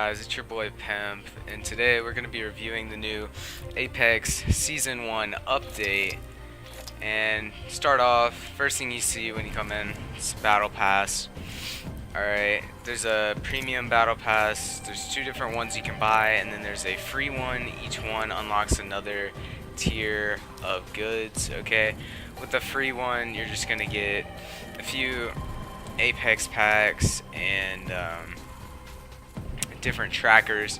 guys, it's your boy Pimp, and today we're going to be reviewing the new Apex Season 1 update. And start off, first thing you see when you come in is Battle Pass. Alright, there's a premium Battle Pass, there's two different ones you can buy, and then there's a free one. Each one unlocks another tier of goods, okay? With the free one, you're just going to get a few Apex packs and different trackers.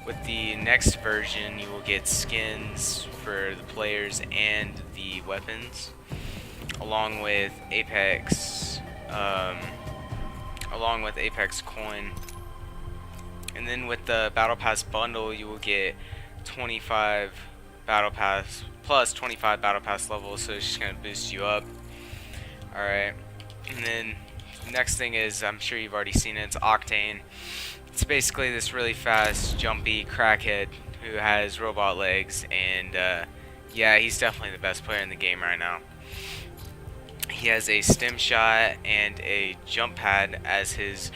With the next version, you will get skins for the players and the weapons, along with Apex coin. And then with the Battle Pass bundle, you will get 25 Battle Pass plus 25 Battle Pass levels, so it's just gonna boost you up. Alright, and then the next thing is, I'm sure you've already seen it, it's Octane. It's basically this really fast, jumpy crackhead who has robot legs, and yeah, he's definitely the best player in the game right now. He has a stim shot and a jump pad as his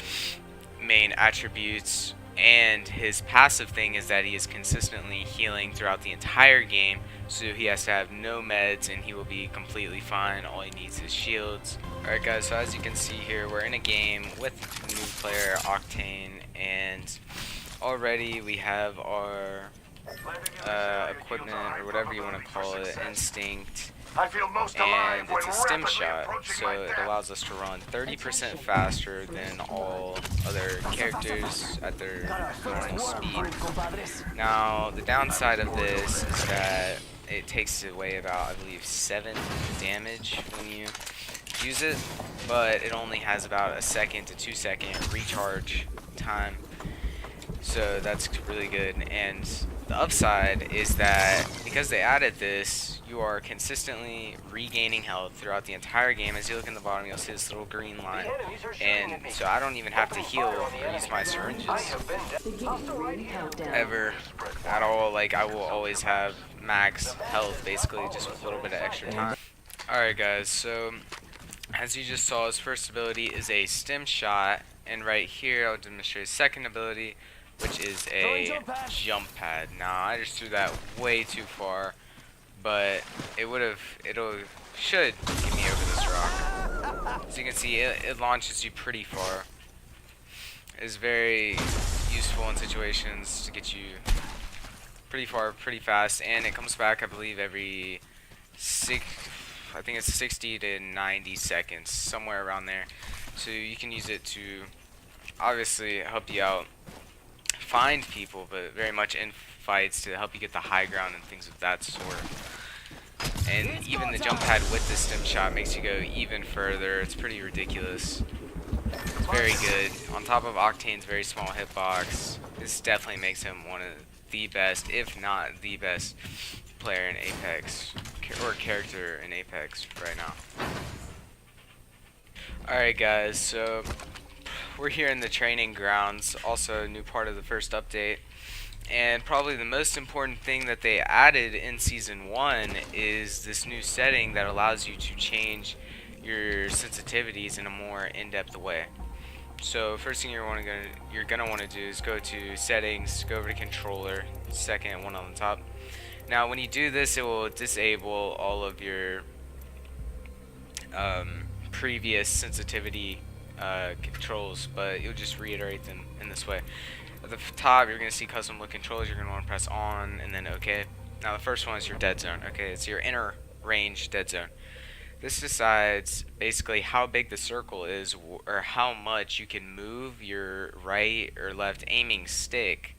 main attributes, and his passive thing is that he is consistently healing throughout the entire game, so he has to have no meds and he will be completely fine. All he needs is shields. Alright guys, so as you can see here, we're in a game with new player Octane, and already we have our equipment, or whatever you want to call it, instinct, and it's a stim shot, so it allows us to run 30% faster than all other characters at their normal speed. Now the downside of this is that it takes away about, I believe, 7 damage when you use it, but it only has about a 2 to 2 second recharge time, so that's really good. And the upside is that because they added this, you are consistently regaining health throughout the entire game. As you look in the bottom, you'll see this little green line, and so I don't even have to heal or use my syringes ever at all. Like, I will always have max health basically, just with a little bit of extra time. Alright guys, so as you just saw, his first ability is a stim shot, and right here I'll demonstrate his second ability, which is a jump pad. Now I just threw that way too far, but it should get me over this rock. As you can see, it launches you pretty far. It's very useful in situations to get you pretty far, pretty fast, and it comes back, I believe, every I think it's 60 to 90 seconds, somewhere around there. So you can use it to obviously help you out, find people, but very much in fights to help you get the high ground and things of that sort. And even the jump pad with the stim shot makes you go even further. It's pretty ridiculous. It's very good. On top of Octane's very small hitbox, this definitely makes him one of the best, if not the best, player in Apex, or character in Apex right now. Alright guys, so we're here in the training grounds, also a new part of the first update, and probably the most important thing that they added in Season 1 is this new setting that allows you to change your sensitivities in a more in-depth way. So first thing you're gonna want to do is go to settings, go over to controller, second one on the top. Now when you do this, it will disable all of your previous sensitivity controls, but you'll just reiterate them in this way. At the top, you're going to see custom look controls. You're going to want to press on and then OK. Now the first one is your dead zone. Okay, it's your inner range dead zone. This decides basically how big the circle is, or how much you can move your right or left aiming stick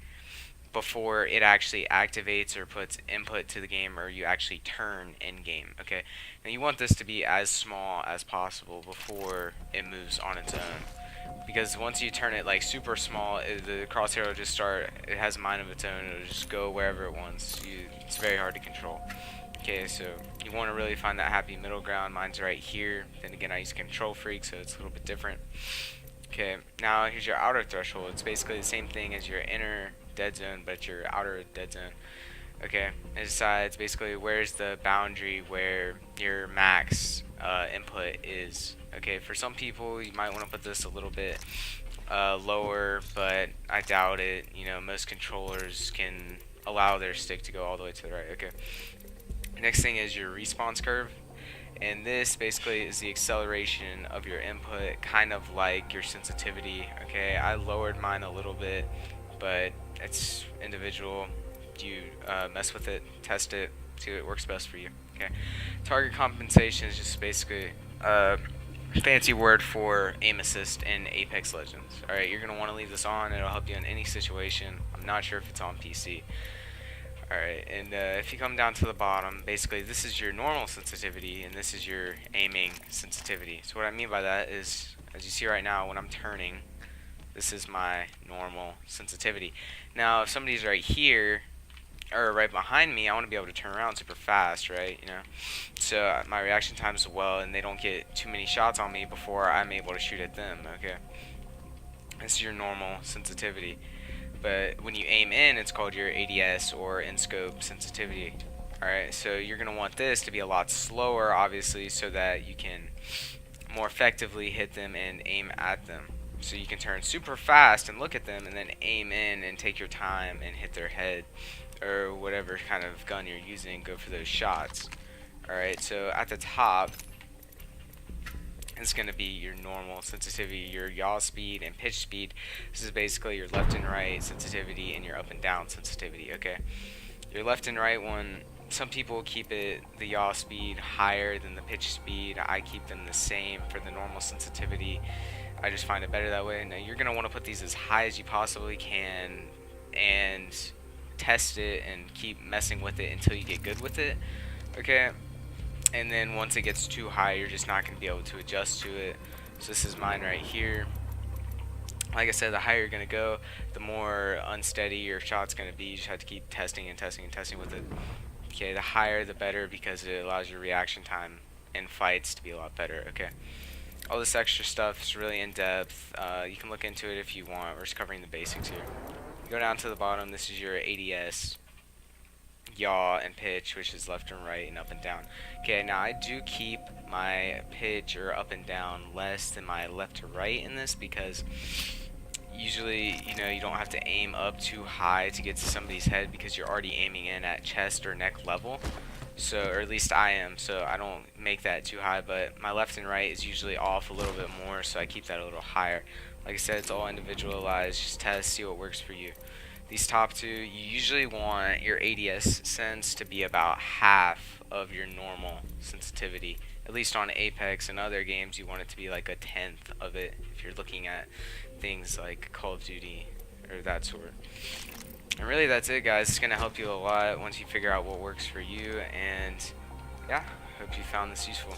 before it actually activates or puts input to the game, or you actually turn in game. Okay, now you want this to be as small as possible before it moves on its own, because once you turn it like super small, the crosshair will just start, it has a mind of its own, it'll just go wherever it wants. It's very hard to control. Okay, so you want to really find that happy middle ground. Mine's right here. Then again, I use Control Freak, so it's a little bit different. Okay, now here's your outer threshold. It's basically the same thing as your inner dead zone, but your outer dead zone. Okay, it decides basically where's the boundary where your max input is. Okay, for some people you might want to put this a little bit lower, but I doubt it. You know, most controllers can allow their stick to go all the way to the right. Okay. Next thing is your response curve. And this basically is the acceleration of your input, kind of like your sensitivity. Okay, I lowered mine a little bit, but it's individual. You mess with it, test it, see what works best for you. Okay, target compensation is just basically a fancy word for aim assist in Apex Legends. Alright, you're going to want to leave this on. It'll help you in any situation. I'm not sure if it's on PC. Alright, and if you come down to the bottom, basically this is your normal sensitivity and this is your aiming sensitivity. So what I mean by that is, as you see right now, when I'm turning, this is my normal sensitivity. Now if somebody's right here, or right behind me, I want to be able to turn around super fast, right? You know, so my reaction time is well, and they don't get too many shots on me before I'm able to shoot at them. Okay, this is your normal sensitivity. But when you aim in, it's called your ADS or in-scope sensitivity. Alright, so you're going to want this to be a lot slower, obviously, so that you can more effectively hit them and aim at them. So you can turn super fast and look at them and then aim in and take your time and hit their head or whatever kind of gun you're using, go for those shots. Alright, so at the top, it's going to be your normal sensitivity, your yaw speed and pitch speed. This is basically your left and right sensitivity and your up and down sensitivity. Okay, your left and right one, some people keep it the yaw speed higher than the pitch speed. I keep them the same for the normal sensitivity. I just find it better that way. Now you're going to want to put these as high as you possibly can and test it and keep messing with it until you get good with it. Okay, and then once it gets too high, you're just not going to be able to adjust to it. So this is mine right here. Like I said, the higher you're going to go, the more unsteady your shot's going to be. You just have to keep testing and testing and testing with it. Okay, the higher the better, because it allows your reaction time in fights to be a lot better. Okay, all this extra stuff is really in depth. You can look into it if you want. We're just covering the basics here. Go down to the bottom. This is your ADS, yaw, and pitch, which is left and right and up and down. Okay, now I do keep my pitch or up and down less than my left to right in this, because usually, you know, you don't have to aim up too high to get to somebody's head, because you're already aiming in at chest or neck level. So, or at least I am, so I don't make that too high, but my left and right is usually off a little bit more, so I keep that a little higher. Like I said, it's all individualized. Just test, see what works for you. These top two, you usually want your ADS sense to be about half of your normal sensitivity. At least on Apex and other games, you want it to be like a tenth of it if you're looking at things like Call of Duty or that sort. And really, that's it, guys. It's going to help you a lot once you figure out what works for you. And yeah, hope you found this useful.